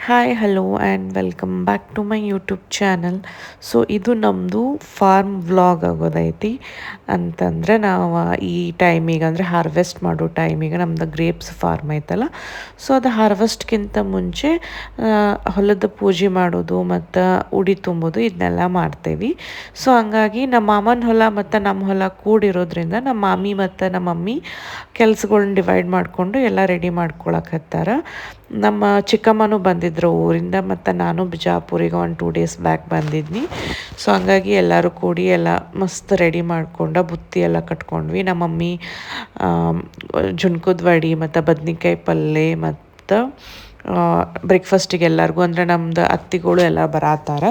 Hi hello and welcome back to my YouTube channel. So ಇದು ನಮ್ಮದು form vlog ಆಗೋದೈತಿ. ಅಂತಂದರೆ ನಾವು ಈ ಟೈಮಿಗೆ ಅಂದರೆ ಹಾರ್ವೆಸ್ಟ್ ಮಾಡೋ ಟೈಮಿಗೆ ನಮ್ದು ಗ್ರೇಪ್ಸ್ ಫಾರ್ಮ್ ಐತಲ್ಲ, ಸೊ ಅದು ಹಾರ್ವೆಸ್ಟ್ಗಿಂತ ಮುಂಚೆ ಹೊಲದ ಪೂಜೆ ಮಾಡೋದು ಮತ್ತು ಉಡಿ ತುಂಬೋದು ಇದನ್ನೆಲ್ಲ ಮಾಡ್ತೇವೆ. ಸೊ ಹಂಗಾಗಿ ನಮ್ಮ ಮಾಮನ ಹೊಲ ಮತ್ತು ನಮ್ಮ ಹೊಲ ಕೂಡಿರೋದ್ರಿಂದ ನಮ್ಮ ಮಾಮಿ ಮತ್ತು ನಮ್ಮ ಮಮ್ಮಿ ಕೆಲ್ಸಗಳ್ನ ಡಿವೈಡ್ ಮಾಡಿಕೊಂಡು ಎಲ್ಲ ರೆಡಿ ಮಾಡ್ಕೊಳಕತ್ತಾರ. ನಮ್ಮ ಚಿಕ್ಕಮ್ಮನೂ ಬಂದಿದ್ದರು ಊರಿಂದ, ಮತ್ತು ನಾನು ಬಿಜಾಪುರಿಗೆ 1-2 ಡೇಸ್ ಬ್ಯಾಕ್ ಬಂದಿದ್ನಿ. ಸೊ ಹಂಗಾಗಿ ಎಲ್ಲರೂ ಕೂಡಿ ಎಲ್ಲ ಮಸ್ತ್ ರೆಡಿ ಮಾಡ್ಕೊಂಡು ಬುತ್ತಿ ಎಲ್ಲ ಕಟ್ಕೊಂಡ್ವಿ. ನಮ್ಮ ಮಮ್ಮಿ ಜುನ್ಕದ ವಡಿ ಮತ್ತು ಬದ್ನಿಕಾಯಿ ಪಲ್ಯ ಮತ್ತು ಬ್ರೇಕ್ಫಾಸ್ಟಿಗೆ ಎಲ್ಲರಿಗೂ, ಅಂದರೆ ನಮ್ದು ಅತ್ತಿಗಳು ಎಲ್ಲ ಬರತ್ತಾರ.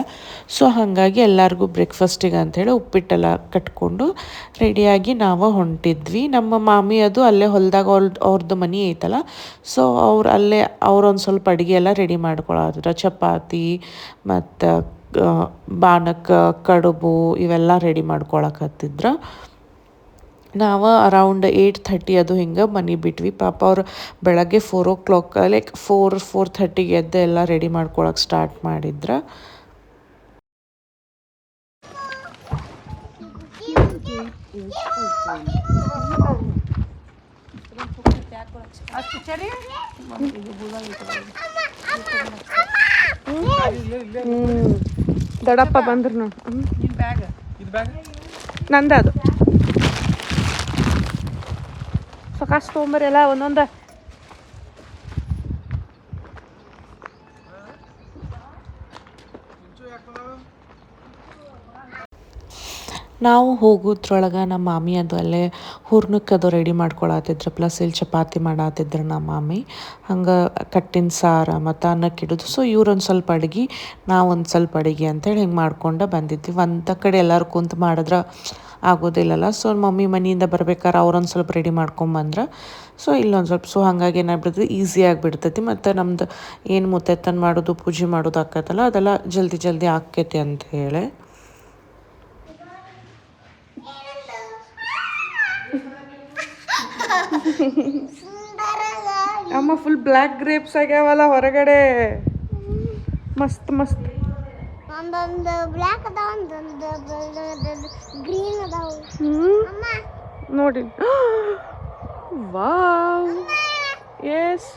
ಸೊ ಹಾಗಾಗಿ ಎಲ್ಲರಿಗೂ ಬ್ರೇಕ್ಫಾಸ್ಟಿಗೆ ಅಂಥೇಳಿ ಉಪ್ಪಿಟ್ಟೆಲ್ಲ ಕಟ್ಕೊಂಡು ರೆಡಿಯಾಗಿ ನಾವು ಹೊಂಟಿದ್ವಿ. ನಮ್ಮ ಮಾಮಿ ಅದು ಅಲ್ಲೇ ಹೊಲದಾಗ ಅವ್ರದ್ದು ಮನೆ ಐತಲ್ಲ, ಸೊ ಅವ್ರೊಂದು ಸ್ವಲ್ಪ ಅಡುಗೆ ಎಲ್ಲ ರೆಡಿ ಮಾಡ್ಕೊಳತ್ತಿದ್ರು. ಚಪಾತಿ ಮತ್ತು ಬಾಣಕ್ಕೆ ಕಡುಬು ಇವೆಲ್ಲ ರೆಡಿ ಮಾಡ್ಕೊಳಕತ್ತಿದ್ರು. ನಾವು ಅರೌಂಡ್ 8:30 ಅದು ಹಿಂಗೆ ಮನೆ ಬಿಟ್ವಿ. ಪಾಪ ಅವ್ರು ಬೆಳಗ್ಗೆ 4 o'clock ಲೈಕ್ 4-4:30 ಎದ್ದು ಎಲ್ಲ ರೆಡಿ ಮಾಡ್ಕೊಳಕ್ಕೆ ಸ್ಟಾರ್ಟ್ ಮಾಡಿದ್ರು. ದೊಡ್ಡಪ್ಪ ಬಂದ್ರು ನೋಡಿ. ನಂದ ಅದು ಸಕಾಸ್ ತೊಗೊಂಬರಿ ಎಲ್ಲ ಒಂದೊಂದು. ನಾವು ಹೋಗೋದ್ರೊಳಗೆ ನಮ್ಮ ಮಾಮಿ ಅದು ಅಲ್ಲೇ ಹೂರ್ಣಕ್ಕೆ ಅದು ರೆಡಿ ಮಾಡ್ಕೊಳತ್ತಿದ್ರು, ಪ್ಲಸ್ ಇಲ್ಲಿ ಚಪಾತಿ ಮಾಡತ್ತಿದ್ರು ನಮ್ಮ ಮಾಮಿ. ಹಂಗೆ ಕಟ್ಟಿನ ಸಾರು ಮತ್ತು ಅನ್ನಕ್ಕಿಡೋದು. ಸೊ ಇವ್ರೊಂದು ಸ್ವಲ್ಪ ಅಡುಗೆ, ನಾವೊಂದು ಸ್ವಲ್ಪ ಅಡುಗೆ ಅಂತೇಳಿ ಹಿಂಗೆ ಮಾಡ್ಕೊಂಡು ಬಂದಿದ್ವಿ. ಒಂದು ಕಡೆ ಎಲ್ಲರೂ ಕುಂತು ಮಾಡಿದ್ರೆ ಆಗೋದಿಲ್ಲಲ್ಲ. ಸೊ ಮಮ್ಮಿ ಮನೆಯಿಂದ ಬರ್ಬೇಕಾದ್ರೆ ಅವ್ರೊಂದು ಸ್ವಲ್ಪ ರೆಡಿ ಮಾಡ್ಕೊಂಬಂದ್ರೆ, ಸೊ ಇಲ್ಲೊಂದು ಸ್ವಲ್ಪ, ಸೊ ಹಾಗಾಗಿ ಏನಾಗ್ಬಿಡ್ತದೆ, ಈಸಿ ಆಗಿಬಿಡ್ತೈತಿ. ಮತ್ತು ನಮ್ದು ಏನು ಮುತ್ತೈತನ ಮಾಡೋದು ಪೂಜೆ ಮಾಡೋದು ಆಕೈತಲ್ಲ, ಅದೆಲ್ಲ ಜಲ್ದಿ ಆಕ್ಕೈತಿ ಅಂತ ಹೇಳಿ. ಅಮ್ಮ ಫುಲ್ ಬ್ಲ್ಯಾಕ್ ಗ್ರೇಪ್ಸ್ ಆಗ್ಯಾವಲ್ಲ ಹೊರಗಡೆ, ಮಸ್ತ್ ಮಸ್ತ್. ಒಂದೊಂದು ಬ್ಲ್ಯಾಕ್ ಅದಾವ, ಒಂದೊಂದು ಗ್ರೀನ್ ಅದಾವ. ನೋಡಿ, ವಾವ್, ಎಸ್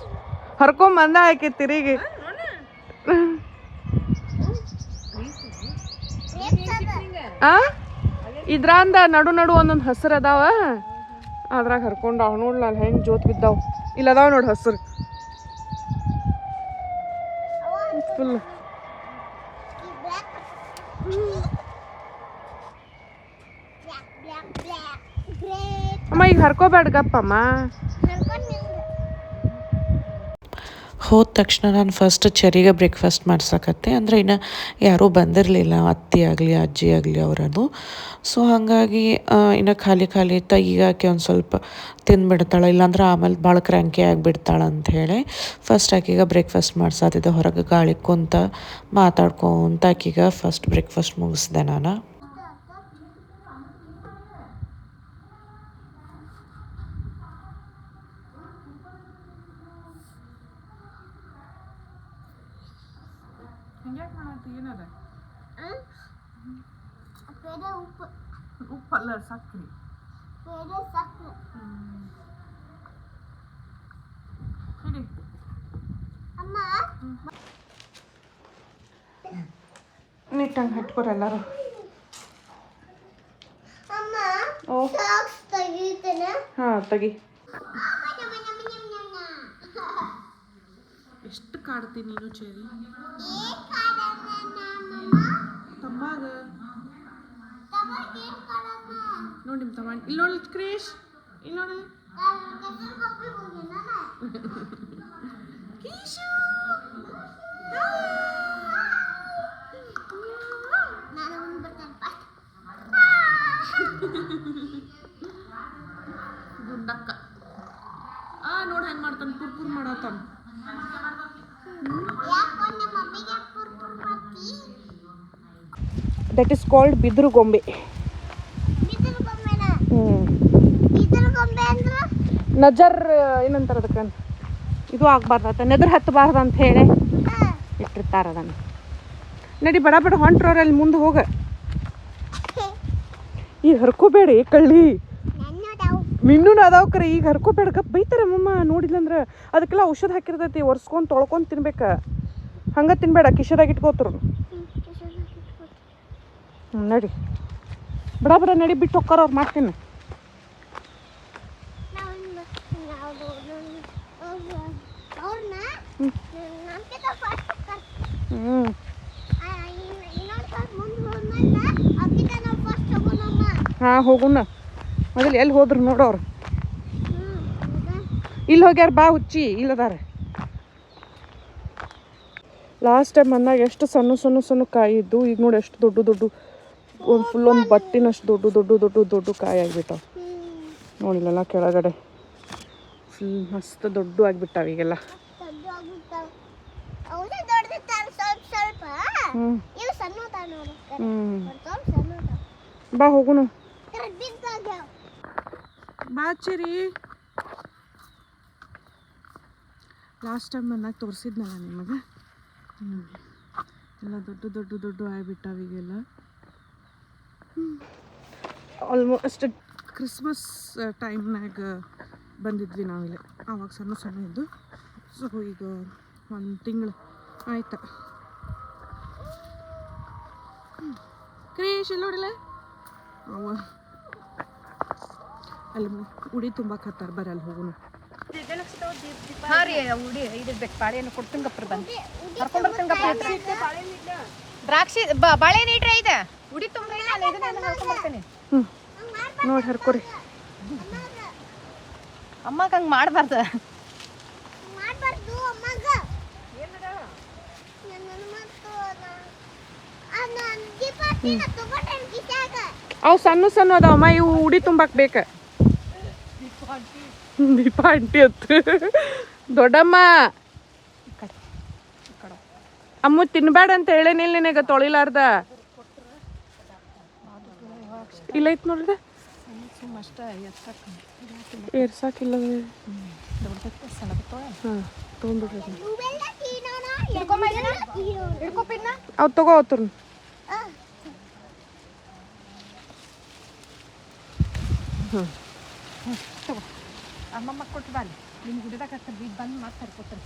ಹರ್ಕೊಂಬಂದ ಆಕೆ ತಿರುಗಿ. ಇದ್ರಂದ ನಡು ಒಂದೊಂದು ಹಸಿರು ಅದಾವ, ಅದ್ರಾಗ ಹರ್ಕೊಂಡು ಅವ್ ನೋಡ್ಲ ಅಲ್ಲಿ ಹೆಂಗೆ ಜೋತ್ ಬಿದ್ದಾವ. ಇಲ್ಲದಾವ ನೋಡಿ ಹಸಿರು ಫುಲ್. ಅಮ್ಮ ಈಗ ಹರ್ಕೋಬೇಡ ಗಪ್ಪಮ್ಮ. ಹೋದ ತಕ್ಷಣ ನಾನು ಫಸ್ಟ್ ಚೆರಿಗೆ ಬ್ರೇಕ್ಫಾಸ್ಟ್ ಮಾಡ್ಸಕತ್ತೆ. ಅಂದರೆ ಇನ್ನು ಯಾರೂ ಬಂದಿರಲಿಲ್ಲ, ಅತ್ತಿ ಆಗಲಿ ಅಜ್ಜಿ ಆಗಲಿ ಅವರನ್ನು. ಸೊ ಹಾಗಾಗಿ ಇನ್ನು ಖಾಲಿ ಇತ್ತು. ಈಗ ಆಕೆ ಒಂದು ಸ್ವಲ್ಪ ತಿಂದುಬಿಡ್ತಾಳೆ, ಇಲ್ಲಾಂದ್ರೆ ಆಮೇಲೆ ಭಾಳ ಕ್ರ್ಯಾಂಕಿ ಆಗಿಬಿಡ್ತಾಳೆ ಅಂಥೇಳಿ ಫಸ್ಟ್ ಆಕೆಗೆ ಬ್ರೇಕ್ಫಾಸ್ಟ್ ಮಾಡ್ಸತ್ತಿದ್ದೆ. ಹೊರಗೆ ಗಾಳಿ ಕುಂತ ಮಾತಾಡ್ಕೊಂತ ಆಕೆಗೆ ಫಸ್ಟ್ ಬ್ರೇಕ್ಫಾಸ್ಟ್ ಮುಗಿಸ್ದೆ ನಾನು. ಉಪ್ಪಲ್ಲ ಸಕ್ಕರೆ. ನೀಟಂಗೆ ಹಟ್ಕೊರ ಎಲ್ಲರೂ. ಹಾಂ ತೆಗಿ. ಎಷ್ಟು ಕಾಡ್ತೀನಿ ನೀನು ಚೇರಿ ತಮ್ಮಾಗ. ನೋಡಿ ನಿಮ್ಮ ತಮ್ಮ ಇಲ್ಲಿ ನೋಡಿ ಕ್ರೇಶ್, ಇಲ್ಲಿ ನೋಡಿ ಕೀಶು. ಗುಂಡಕ್ಕ ನೋಡಿ ಹೆಂಗೆ ಮಾಡ್ತಾನೆ, ಪುರ್ಪುರ್ ಮಾಡತ್ತಾನ. ದಟ್ ಈಸ್ ಕಾಲ್ಡ್ ಬಿದಿರು ಗೊಂಬೆ. ನಜರ್ ಏನಂತಾರೆ ಅದಕ್ಕೆ, ಇದು ಆಗ್ಬಾರ್ದ, ನೆದ್ರ ಹತ್ತಬಾರ್ದು ಅಂತ ಹೇಳಿ ಬಿಟ್ಟಿರ್ತಾರ ಅದನ್ನು. ನಡಿ ಬಡ ಬಡ ಹೊಂಟ್ರವ್ರ ಅಲ್ಲಿ ಮುಂದೆ ಹೋಗ. ಈಗ ಹರ್ಕೋಬೇಡಿ ಕಳ್ಳಿ, ಮಿನ್ನೂನು ಅದಾವ ಕರೆ. ಈಗ ಹರ್ಕೋಬೇಡ, ಗಪ್ ಬೈತಾರೆ ಮಮ್ಮ ನೋಡಿಲ್ಲಂದ್ರೆ. ಅದಕ್ಕೆಲ್ಲ ಔಷಧ ಹಾಕಿರ್ತೈತಿ, ಒರ್ಸ್ಕೊಂಡು ತೊಳ್ಕೊಂಡು ತಿನ್ಬೇಕು. ಹಂಗೆ ತಿನ್ಬೇಡ, ಕಿಶದಾಗ ಇಟ್ಕೋತ್ರು. ನಡಿ ಬಡ ಬಡ ನಡಿ, ಬಿಟ್ಟು ಹೋಗ್ತಾರ ಅವ್ರು. ಮಾಡ್ತೀನಿ. ಹಾಂ ಹೋಗುಣ. ಮೊದಲು ಎಲ್ಲಿ ಹೋದ್ರು ನೋಡೋರು. ಇಲ್ಲಿ ಹೋಗ್ಯಾರ, ಬಾ ಹುಚ್ಚಿ, ಇಲ್ಲದಾರ. ಲಾಸ್ಟ್ ಟೈಮ್ ಬಂದಾಗ ಎಷ್ಟು ಸಣ್ಣ ಸಣ್ಣ ಸಣ್ಣ ಕಾಯಿ ಇದ್ದು, ಈಗ ನೋಡಿ ಎಷ್ಟು ದೊಡ್ಡ ದೊಡ್ಡ, ಒಂದು ಫುಲ್ ಒಂದು ಬಟ್ಟಿನಷ್ಟು ದೊಡ್ಡ ದೊಡ್ಡ ದೊಡ್ಡ ದೊಡ್ಡ ಕಾಯಿ ಆಗಿಬಿಟ್ಟಾವ. ನೋಡಿಲ್ಲಲ್ಲ ಕೆಳಗಡೆ ಫುಲ್ ಮಸ್ತ್ ದೊಡ್ಡ ಆಗಿಬಿಟ್ಟಾವ ಈಗೆಲ್ಲ. ಬಾ ಹೋಗುನು. ಬಾ ಚಿರಿ. ಲಾಸ್ಟ್ ಟೈಮ್ ಬಂದಾಗ ತೋರಿಸಿದ್ನಲ್ಲ ನಿಮಗೆ, ಎಲ್ಲ ದೊಡ್ಡ ದೊಡ್ಡ ದೊಡ್ಡ ಆಗಿಬಿಟ್ಟಾವ ಈಗೆಲ್ಲ. ಆಲ್ಮೋಸ್ಟ್ ಕ್ರಿಸ್ಮಸ್ ಟೈಮ್ನಾಗ ಬಂದಿದ್ವಿ ನಾವಿಲ್ಲಿ. ಆವಾಗ ಸಣ್ಣ ಸಣ್ಣ ಇದ್ದು. ಸೊ ಈಗ ಒಂದು ತಿಂಗಳು ಆಯ್ತು. ಕ್ರೀಶ್ ಇಲ್ಲಿ ನೋಡಿಲ್ಲ, ಅವ ಅಲ್ಲಿ ಉಡಿ ತುಂಬಕ್ಕೆ ಹತ್ತಾರ. ಬರ್ರಿ ಅಲ್ಲಿ ಹೋಗುನು. ಹಾಂ ರೀ, ಉಡಿ ಇದಿರ್ಬೇಕು. ಬಾಳೆಹಣ್ಣು ಕೊಡ್ತೀನಿ ಗಪ್ರ ಬಂದು ಕರ್ಕೊಂಡು ಬರ್ತೀನಿ ಗಪ್ರ. ದ್ರಾಕ್ಷಿ ಬಾಳೆಹಣ್ಣು ಇಟ್ರೆ ಇದೆ, ಉಡಿ ತುಂಬ್ರಿ, ನಾನು ಇದನ್ನ ಹರ್ಕೊಂಡು ಬರ್ತೀನಿ. ನೋಡಿ ಹರ್ಕೋರಿ. ಅಮ್ಮಗ ಹಂಗೆ ಮಾಡಬಾರ್ದು. ಅವು ಸಣ್ಣ ಸಣ್ಣ ಅದಾವಮ್ಮ, ಇವು ಉಡಿ ತುಂಬಕ್ಕೆ ಬೇಕು. ದೀಪ ಆಂಟಿ ಅತ್ತು ದೊಡ್ಡಮ್ಮ. ಅಮ್ಮ ತಿನ್ಬೇಡ ಅಂತ ಹೇಳೇನಿಲ್ಲ ನಿನಗೆ, ತೊಳಿಲಾರ್ದ. ಇಲ್ಲ ಐತ್ ನೋಡ್ದ, ಏರ್ಸಾಕಿಲ್ಲ. ಹಾಂ ತೊಗೊಂಡ್ಬಿಡ್ರಿ. ಅವು ತಗೋ ಅವತ್ತು. ತಗೋ, ಅಮ್ಮಮ್ಮ ಕೊಟ್ಟು ಬಾಲಿ. ನಿಮ್ಗೆ ಗುಡಿದಾಗ ಹತ್ತಾರೆ, ಬೀದ್ ಬಂದು ಮತ್ತೆ ಹರ್ಕೋತಾರೆ.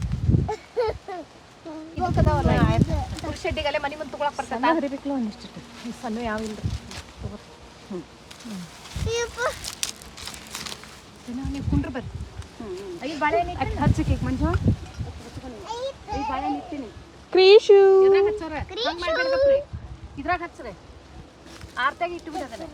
ಶೆಡ್ಡಿಗಲ್ಲೇ ಮನೆ ಮುಂದೆ ತೊಗೊಳಕ್ಕೆ ಬರ್ತದೆ. ಹರಿಬೇಕಲ್ಲ ಒಂದಿಷ್ಟು ಸಣ್ಣ ಯಾವ ಇಲ್ಲ. ನೀವು ಕುಂಡ್ರು ಬರ್ರಿ. ಐದು ಬಾಳೆಹಣ್ಣು ಹಚ್ಚಕ್ಕೆ ಮಂಜು, ಐದು ಬಾಳೆಹಣ್ಣು ಇರ್ತೀನಿ. ಕ್ರೀಶು ಇದ್ರಾಗ ಹಚ್ಚಾರ, ಹಂಗೆ ಮಾಡ್ಬೇಡ್ರಿ. ಇದ್ರಾಗ ಹಚ್ಚ್ರೆ ಆರ್ತಾಗ ಇಟ್ಟು ಬಿಡೋದಲ್ಲ.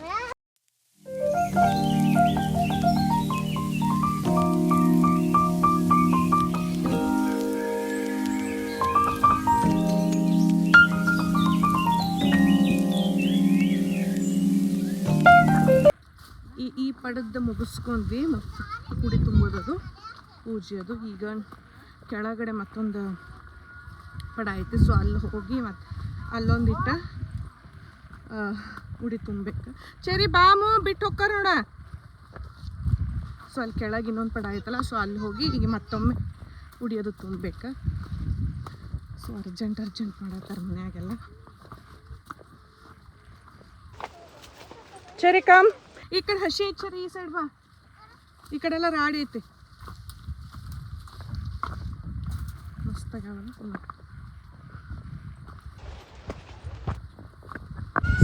ಈ ಪಡೆದ ಮುಗಿಸ್ಕೊಂಡ್ವಿ. ಮತ್ತು ಕುಡಿ ತುಂಬೋದದು, ಪೂಜೆ ಅದು. ಈಗ ಕೆಳಗಡೆ ಮತ್ತೊಂದು ಪಡ ಐತಿ. ಸೊ ಅಲ್ಲಿ ಹೋಗಿ ಮತ್ತು ಅಲ್ಲೊಂದಿಟ್ಟ ಉಡಿ ತುಂಬಬೇಕು. ಸರಿ ಬಾಮು ಬಿಟ್ಟು ಹೋಗ್ತಾರ ನೋಡ. ಸೊ ಅಲ್ಲಿ ಕೆಳಗೆ ಇನ್ನೊಂದು ಪಡ ಐತಲ್ಲ, ಸೊ ಅಲ್ಲಿ ಹೋಗಿ ಈಗ ಮತ್ತೊಮ್ಮೆ ಉಡಿಯೋದು ತುಂಬಬೇಕು. ಸೊ ಅರ್ಜೆಂಟ್ ಮಾಡತ್ತಾರ ಮನ್ಯಾಗೆಲ್ಲ. ಸರಿ ಕಮ್, ಈ ಕಡೆ ಹಸಿ ಐತಿ. ಸರಿ ಈ ಸೈಡ್ ಬಾ, ಈ ಕಡೆ ಎಲ್ಲ ರಾಡಿ ಐತಿ. ಮಸ್ತಾಗಲ್ಲ.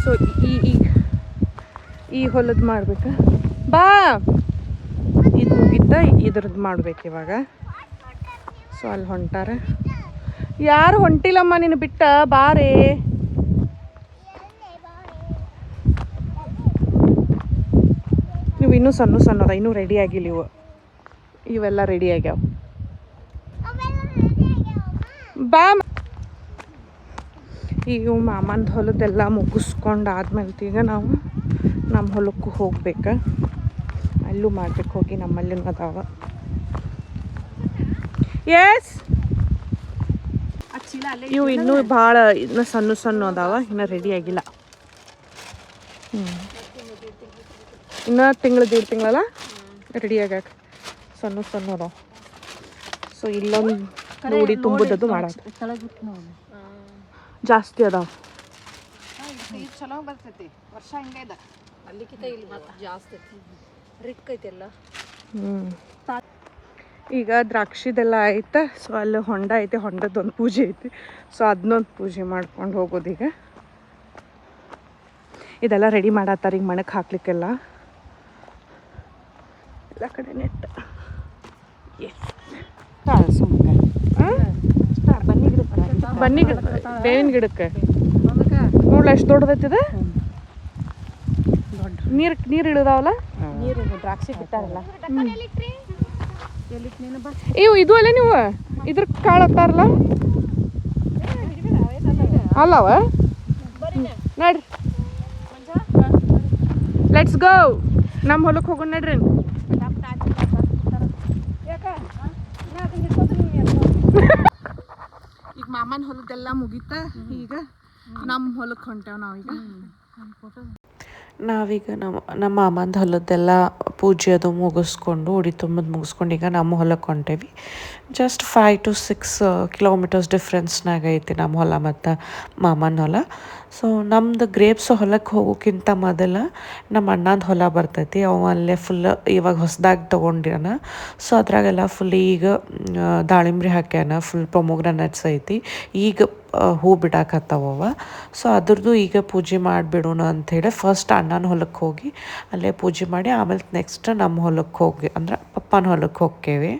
ಸೊ ಈ ಹೊಲದ್ದು ಮಾಡ್ಬೇಕಾ? ಬಾ, ಇದು ಮುಗಿತ, ಇದ್ರದ್ದು ಮಾಡ್ಬೇಕು ಇವಾಗ. ಸೊ ಅಲ್ಲಿ ಹೊಂಟಾರ. ಯಾರು ಹೊಂಟಿಲ್ಲಮ್ಮ ನೀನು ಬಿಟ್ಟ, ಬಾರೇ. ನೀವು ಇನ್ನೂ ಸಣ್ಣ ಸಣ್ಣದ, ಇನ್ನೂ ರೆಡಿ ಆಗಿಲ್ಲ ಇವು. ಇವೆಲ್ಲ ರೆಡಿ ಆಗ್ಯಾವ. ಬಾ. ಈಗ ಮಾಮಂದ ಹೊಲದ್ದೆಲ್ಲ ಮುಗಿಸ್ಕೊಂಡು ಆದ್ಮೇಲೆ ಈಗ ನಾವು ನಮ್ಮ ಹೊಲಕ್ಕೂ ಹೋಗ್ಬೇಕು. ಅಲ್ಲೂ ಮಾಡ್ಬೇಕು ಹೋಗಿ, ನಮ್ಮಲ್ಲಿ ಅದಾವ. ಎಸ್, ಇವು ಇನ್ನೂ ಭಾಳ ಇನ್ನೂ ಸಣ್ಣ ಸಣ್ಣ ಅದಾವ, ಇನ್ನೂ ರೆಡಿ ಆಗಿಲ್ಲ. ಇನ್ನೂ ತಿಂಗಳು 1.5 ತಿಂಗಳಲ್ಲ ರೆಡಿ ಆಗಾಕ. ಸಣ್ಣ ಸಣ್ಣ ಅದಾವ. ಸೊ ಇಲ್ಲೊಂದು ನೋಡಿ ತುಂಬೋದದು ಮಾಡಕ್ಕೆ. ಜಾಸ್ತಿ ಅದಾವ. ಇದು ಚಲೋ ಬರ್ತೈತಿ ವರ್ಷ ಹಿಂಗೆ ಇದೆ ಅಲ್ಲಿಕಿತ ಇಲ್ಲಿ ಮತ್ತೆ ಜಾಸ್ತಿ ರಿಕ್ ಐತೆಲ್ಲ. ಈಗ ದ್ರಾಕ್ಷಿದೆಲ್ಲ ಐತೆ. ಸೊ ಅಲ್ಲಿ ಹೊಂಡ ಐತೆ, ಹೊಂಡದೊಂದು ಪೂಜೆ ಐತಿ. ಸೊ ಅದನ್ನೊಂದು ಪೂಜೆ ಮಾಡ್ಕೊಂಡು ಹೋಗೋದು. ಈಗ ಇದೆಲ್ಲ ರೆಡಿ ಮಾಡತ್ತಾರೆ ಈಗ ಮಣಕ್ಕೆ ಹಾಕ್ಲಿಕ್ಕೆಲ್ಲ ಎಲ್ಲ ಕಡೆ ನೆಟ್. ಎಸ್ ಬನ್ನಿ ಗಿಡ, ಬೇವಿನ ಗಿಡಕ್ಕೆ ನೋಡ್ಲ ಎಷ್ಟು ದೊಡ್ಡದೈತಿದೆ. ನೀರು ಇಳಿದಾವಲ್ಲ, ನೀರು ದ್ರಾಕ್ಷಿ ಬಿಟ್ಟಾರಲ್ಲ. ಇವು ಇದು ಅಲ್ಲೇ ನೀವು ಇದ್ರ ಕಾಳು ಹತ್ತಾರಲ್ಲ ಅಲ್ಲವ. ನಡ್ರಿ ಲೆಟ್ಸ್ ಗೋ, ನಮ್ಮ ಹೊಲಕ್ಕೆ ಹೋಗೋಣ ನಡ್ರಿ. ಈಗ ಮಾಮನ ಹೊಲದೆಲ್ಲ ಮುಗೀತ. ಈಗ ನಮ್ಮ ಹೊಲಕ್ಕೆ ಹೊಂಟೇವ್ ನಾವೀಗ. ನಾವೀಗ ನಮ್ಮ ಮಾಮಂದು ಹೊಲದ್ದೆಲ್ಲ ಪೂಜೆ ಅದು ಮುಗಿಸ್ಕೊಂಡು ಉಡಿ ತುಂಬದು ಮುಗಿಸ್ಕೊಂಡು ಈಗ ನಮ್ಮ ಹೊಲಕ್ಕೆ ಹೊಂಟೇವಿ. ಜಸ್ಟ್ 5 to 6 ಕಿಲೋಮೀಟರ್ಸ್ ಡಿಫ್ರೆನ್ಸ್ನಾಗ ಐತಿ ನಮ್ಮ ಹೊಲ ಮತ್ತು ಮಾಮನ ಹೊಲ. ಸೊ ನಮ್ದು ಗ್ರೇಪ್ಸ್ ಹೊಲಕ್ಕೆ ಹೋಗೋಕ್ಕಿಂತ ಮೊದಲು ನಮ್ಮ ಅಣ್ಣಂದು ಹೊಲ ಬರ್ತೈತಿ. ಅವ ಅಲ್ಲೇ ಫುಲ್ ಇವಾಗ ಹೊಸದಾಗಿ ತೊಗೊಂಡಿರಾನ. ಸೊ ಅದ್ರಾಗೆಲ್ಲ ಫುಲ್ ಈಗ ದಾಳಿಂಬ್ರಿ ಹಾಕ್ಯಾನ, ಫುಲ್ ಪೊಮೊಗ್ರಾನೇಟ್ಸ್ ಐತಿ. ಈಗ ಹೂ ಬಿಡಾಕತ್ತಾವ. ಸೊ ಅದ್ರದ್ದು ಈಗ ಪೂಜೆ ಮಾಡಿಬಿಡೋಣ ಅಂಥೇಳಿ ಫಸ್ಟ್ ಅಣ್ಣನ ಹೊಲಕ್ಕೆ ಹೋಗಿ ಅಲ್ಲೇ ಪೂಜೆ ಮಾಡಿ ಆಮೇಲೆ ನೆಕ್ಸ್ಟ್ ನಮ್ಮ ಹೊಲಕ್ಕೆ ಹೋಗಿ ಅಂದ್ರೆ ಪಪ್ಪನ ಹೊಲಕ್ಕೆ ಹೋಗ್ತೇವೆ.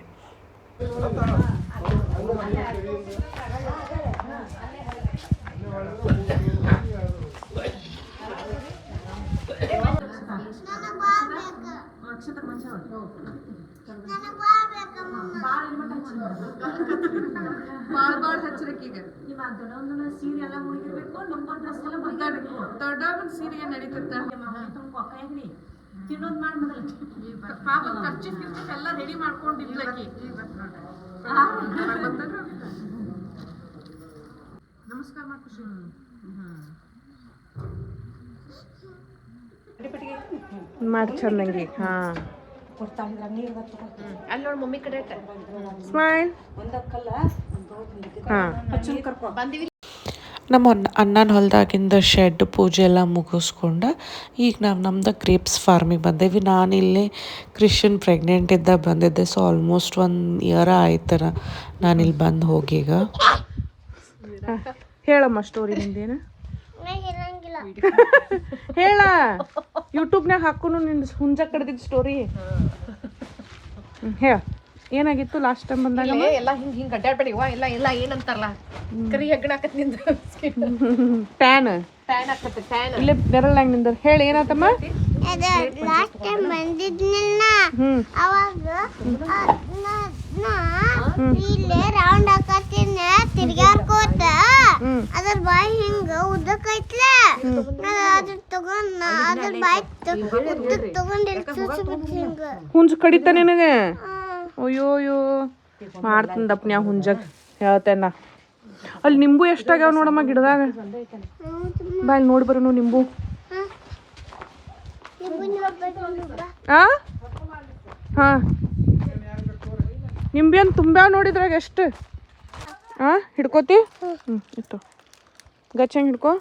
ಸೀರೆಗೆ ನಡೀತೈತೆ ಎಲ್ಲ ರೆಡಿ ಮಾಡ್ಕೊಂಡಿರ್ಲಕ್ಕಿ. ನಮಸ್ಕಾರ ಮಾಡಿ ಖುಷಿ ಮಾಡಿ ಚಂದಂಗಿ. ಹಾಂ ಅಲ್ಲಿ ನೋಡಿ ಮಮ್ಮಿ ಕಡೆ ಸ್ಮೈಲ್. ಹಾಂ ನಮ್ಮ ಅಣ್ಣನ ಹೊಲದಾಗಿಂದ ಶೆಡ್ ಪೂಜೆ ಎಲ್ಲ ಮುಗಿಸ್ಕೊಂಡು ಈಗ ನಾವು ನಮ್ದು ಗ್ರೇಪ್ಸ್ ಫಾರ್ಮಿಗೆ ಬಂದೇವಿ. ನಾನಿಲ್ಲಿ ಕ್ರಿಶ್ಚಿಯನ್ ಪ್ರೆಗ್ನೆಂಟ್ ಇದ್ದಾಗ ಬಂದಿದ್ದೆ. ಸೊ ಆಲ್ಮೋಸ್ಟ್ 1 year ಆಯ್ತು ನಾನಿಲ್ಲಿ ಬಂದು ಹೋಗೀಗ. ಹೇಳಮ್ಮ ಸ್ಟೋರಿ ನಿಂದೇನು ಇರಂಗಿಲ್ಲ. ಹೇಳ, ಯೂಟ್ಯೂಬ್ನಾಗ ಹಾಕೋನು ನಿಂದು ಹುಂಜ ಕಡ್ದಿದ್ದು ಸ್ಟೋರಿ. ಹೇಳ, ಏನಾಗಿತ್ತು ಲಾಸ್ಟ್ ಟೈಮ್ ಬಂದಾಗ? ಎಲ್ಲ ಹಿಂಗೆ ಹಿಂಗೆ ಅಡ್ಡಾಡ್ಬೇಡಿ ವಾ. ಎಲ್ಲ ಏನಂತಾರಲ್ಲ ಕರಿ ಹೆಗ್ಗಣಾಕತ್ ನಿಂದ ಟ್ಯಾನ್ ಆಕತ್ತೆ ಟ್ಯಾನ್. ಇಲ್ಲೇ ನೆರಳಾಗ ನಿಂದ ಹೇಳಿ ಏನಾತಮ್ಮ? ಲಾಸ್ಟ್ ಟೈಮ್ ಬಂದಿದ್ನಲ್ಲ ಅವಾಗ ಇಲ್ಲೇ ರೌಂಡ್ ಹಾಕತ್ತೀನಿ ತಿರ್ಗಾಡ್ಕೋತ ಅದ್ರ ಬಾಯಿ ಹಿಂಗ ಉದ್ದಕ್ಕೈತ್ಲ. ಅದ್ರ ತಗೊಂಡ್ ಅದ್ರ ಬಾಯಿ ಉದ್ದಕ್ ತಗೊಂಡ್ ಹಿಂಗ ಹುಂಜ ಕಡಿತ ನಿನಗೆ? ಅಯ್ಯೋಯ್ಯೋ ಮಾಡ್ತಂದಪ್ಪ ನ್ಯಾ ಹುಂಜಗ್ ಹೇಳ್ತೇನ. ಅಲ್ಲಿ ನಿಂಬು ಎಷ್ಟಾಗ್ಯಾವ ನೋಡಮ್ಮ ಗಿಡದಾಗ. ಬಾ ಇಲ್ಲಿ ನೋಡಿ ಬರೋನು ನಿಂಬು. ಹಾಂ ನಿಂಬೆನ್ ತುಂಬ್ಯಾವ ನೋಡಿದ್ರಾಗ ಎಷ್ಟು. ಹಾಂ ಹಿಡ್ಕೋತಿ? ಇತ್ತು ಗಚ್ಚ ಹೆಂಗೆ ಹಿಡ್ಕೊ.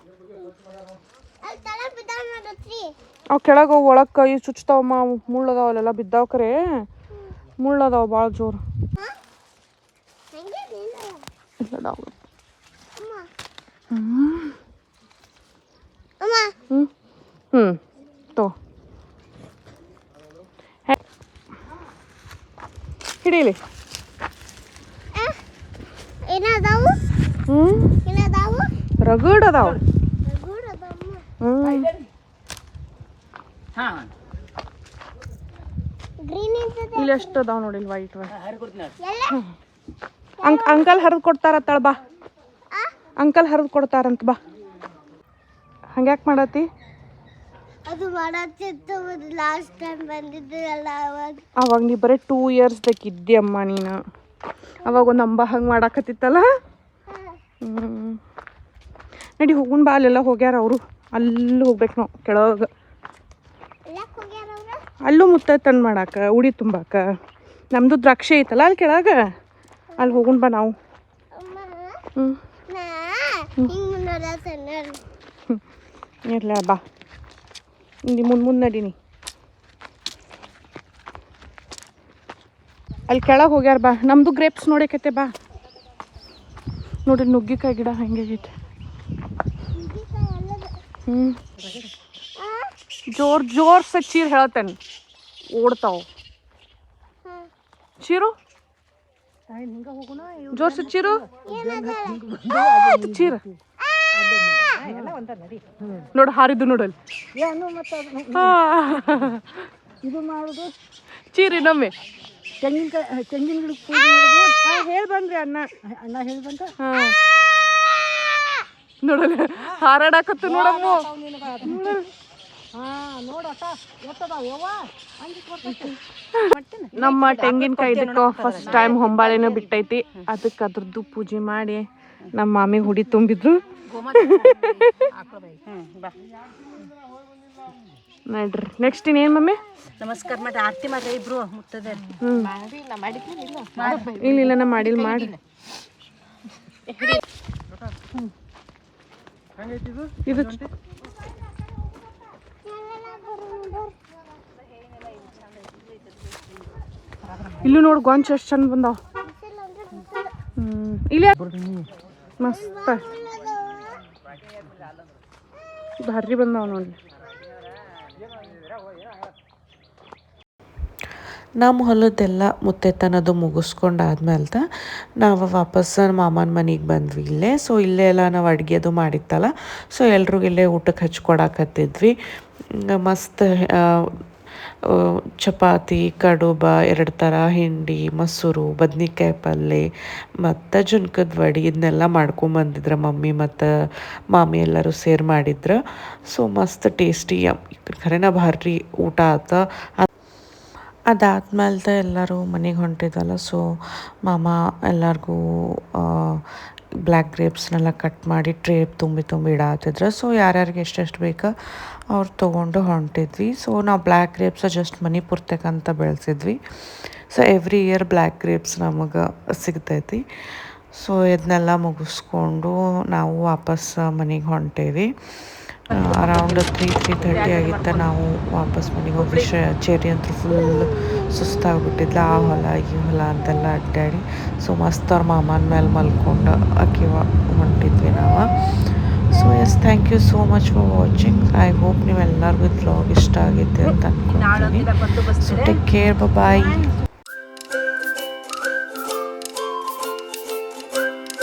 ಅವು ಕೆಳಗೆ ಒಳಗೆ ಕೈ ಚುಚ್ತಾವಮ್ಮ. ಮುಳ್ಳದಾವ ಅಲ್ಲೆಲ್ಲ ಬಿದ್ದಾವ. ಕರೆ ಮುಳ್ಳದಾವ ಭಾಳ ಜೋರು. ಇಲ್ಲದಾವ. ತೋ ಹಿಡೀಲಿ. ಏನದಾವು? ಏನದಾವು? ರಗಡ್ ಅದಾವ. ಇಲ್ಲಿ ಎಷ್ಟು ಅದಾವ ನೋಡಿ. ಇಲ್ಲಿ ವೈಟ್ ಅಂಕಲ್ ಹರಿದು ಕೊಡ್ತಾರತ್ತಳ. ಬಾ ಅಂಕಲ್ ಹರಿದು ಕೊಡ್ತಾರಂತ. ಬಾ ಹಂಗ್ಯಾಕೆ ಮಾಡತ್ತಿ? ಅದು ಮಾಡತ್ತಿತ್ತು ಲಾಸ್ಟ್ ಟೈಮ್ ಬಂದಿದ್ದಲ್ಲ ಅವಾಗ ನೀ ಬರೀ 2 years ಇದ್ದೀಯಮ್ಮ ನೀನು. ಅವಾಗ ಒಂದು ಅಂಬ ಹಂಗೆ ಮಾಡಾಕತ್ತಿತ್ತಲ್ಲ. ನಡಿ ಹೋಗುನ್ ಬಾ. ಅಲ್ಲೆಲ್ಲ ಹೋಗ್ಯಾರ ಅವರು. ಅಲ್ಲಿ ಹೋಗ್ಬೇಕು ನಾವು ಕೆಳಗೆ. ಅಲ್ಲೂ ಮುತ್ತ ತಂದು ಮಾಡಾಕ ಉಡಿ ತುಂಬಾಕ. ನಮ್ಮದು ದ್ರಾಕ್ಷಿ ಐತಲ್ಲ ಅಲ್ಲಿ ಕೆಳಗೆ. ಅಲ್ಲಿ ಹೋಗುನ್ ಬಾ ನಾವು. ನೋಡ ಸಣ್ಣ ಇರಲ್ಲ ಬಾ ಇಲ್ಲಿ ಮುಂದೆ ನಡೀನಿ ಅಲ್ಲಿ ಕೆಳಗೆ ಹೋಗ್ಯಾರ ಬಾ ನಮ್ಮದು ಗ್ರೇಪ್ಸ್ ನೋಡಕೈತೆ ಬಾ ನೋಡ್ರಿ ನುಗ್ಗಿಕಾಯಿ ಗಿಡ ಹಂಗಾಗೈತೆ ಜೋರ್ से ಚೀರ್ ಹೇಳ್ತೇನೆ ಓಡ್ತಾವ ಚೀರು ಜೋರ್ से ಚೀರು ಚೀರ ನೋಡು ಹಾರಿದ್ದು ನೋಡಲ್ಲಿ ಇದು ಮಾಡೋದು ಚೀರಿ ನಮ್ಮೆ ತೆಂಗಿನ ಗಿಡಕ್ಕೆ ಹೇಳಿ ಬಂದ್ರಿ ಅಣ್ಣ ಹೇಳಿ ಬಂದ ನೋಡಲ್ಲ ಹಾರಾಡಕತ್ತು ನೋಡಮ್ಮ ನೋಡಕ್ಕ ಎತ್ತದಾವ ಯವ್ವ ನಮ್ಮ ತೆಂಗಿನಕಾಯಿ ಇದಕ್ಕೆ ಫಸ್ಟ್ ಟೈಮ್ ಹೊಂಬಾಳೆನ ಬಿಟ್ಟೈತಿ ಅದಕ್ಕೆ ಅದ್ರದ್ದು ಪೂಜೆ ಮಾಡಿ ನಮ್ಮ ಮಾಮಿಗೆ ಹುಡಿ ತುಂಬಿದ್ರು ನೋಡ್ರಿ ನೆಕ್ಸ್ಟ್ ಇನ್ನೇನು ಮಮ್ಮಿ ನಮಸ್ಕಾರ ಮಾಡಿ ಆರತಿ ಮಾಡ್ರಿ ಇಬ್ರು ಮುತ್ತದೆ ಇಲ್ಲ ನಾ ಮಾಡಿಲ್ಲ ಮಾಡಿ ಇದು ಇಲ್ಲೂ ನೋಡು ಗೊಂಚ ಎಷ್ಟು ಚಂದ ಬಂದಾವ ಇಲ್ಲಿ ಮಸ್ತ್ ಭಾರಿ ಬಂದಾವ ನೋಡಿ ನಮ್ಮ ಹೊಲದ್ದೆಲ್ಲ ಮುತ್ತೆತ್ತನದು ಮುಗಿಸ್ಕೊಂಡಾದ್ಮೇಲೆ ನಾವು ವಾಪಸ್ ಮಾಮನ ಮನೆಗೆ ಬಂದ್ವಿ ಇಲ್ಲೇ. ಸೊ ಇಲ್ಲೇ ಎಲ್ಲ ನಾವು ಅಡುಗೆ ಅದು ಮಾಡಿತ್ತಲ್ಲ, ಸೊ ಎಲ್ರಿಗೂ ಇಲ್ಲೇ ಊಟಕ್ಕೆ ಹಚ್ಕೊಡಕತ್ತಿದ್ವಿ. ಮಸ್ತ್ ಚಪಾತಿ, ಕಡುಬ, 2 ಥರ ಹಿಂಡಿ, ಮೊಸರು, ಬದ್ನಿಕಾಯಿ ಪಲ್ಯ ಮತ್ತು ಜುನ್ಕದ ವಡೆ ಇದನ್ನೆಲ್ಲ ಮಾಡ್ಕೊಂಬಂದಿದ್ರು ಮಮ್ಮಿ ಮತ್ತು ಮಾಮಿ ಎಲ್ಲರೂ ಸೇರಿ ಮಾಡಿದ್ರು. ಸೊ ಮಸ್ತ್ ಟೇಸ್ಟಿ ಖರೇನ ಭಾರಿ ಊಟ ಆತ. ಅದಾದ್ಮೇಲೆ ಎಲ್ಲರೂ ಮನೆಗೆ ಹೊಂಟಿದ್ವಲ್ಲ, ಸೊ ಮಾಮ ಎಲ್ಲರಿಗೂ ಬ್ಲ್ಯಾಕ್ ಗ್ರೇಪ್ಸ್ನೆಲ್ಲ ಕಟ್ ಮಾಡಿ ಟ್ರೇ ತುಂಬಿ ಇಡಾತಿದ್ರು. ಸೊ ಯಾರ್ಯಾರಿಗೆ ಎಷ್ಟೆಷ್ಟು ಬೇಕೋ ಅವ್ರು ತೊಗೊಂಡು ಹೊಂಟಿದ್ವಿ. ಸೊ ನಾವು ಬ್ಲ್ಯಾಕ್ ಗ್ರೇಪ್ಸ್ ಜಸ್ಟ್ ಮನೆ ಪುರ್ತಕ್ಕಂತ ಬೆಳೆಸಿದ್ವಿ. So every year black grapes ನಮಗೆ ಸಿಗ್ತೈತಿ. ಸೊ ಇದನ್ನೆಲ್ಲ ಮುಗಿಸ್ಕೊಂಡು ನಾವು ವಾಪಸ್ ಮನೆಗೆ ಹೊಂಟೇವಿ. ಅರೌಂಡ್ 3:30 ಆಗಿತ್ತು ನಾವು ವಾಪಸ್ ಮನೆಗೆ ಹೋಗಿ. ಚೇರಿ ಅಂತೂ ಫುಲ್ ಸುಸ್ತಾಗ್ಬಿಟ್ಟಿದ್ಲ. ಆ ಹೊಲ ಈ ಹೊಲ ಅಂತೆಲ್ಲ ಅಡ್ಡಾಡಿ ಸೊ ಮಸ್ತ್ ಅವ್ರ ಮಾಮನ ಮೇಲೆ ಮಲ್ಕೊಂಡು ಅಕ್ಕಿ ಹೊಂಟಿದ್ವಿ ನಾವು. So yes, thank you so much for watching. I hope ನೀವೆಲ್ಲರಿಗೂ ವ್ಲಾಗ್ ಇಷ್ಟ ಆಗಿದೆ ಅಂತ ಅನ್ಕೊಳ್ತೀನಿ. ಸೊ ಟೇಕ್ ಕೇರ್, ಬಾಯ್.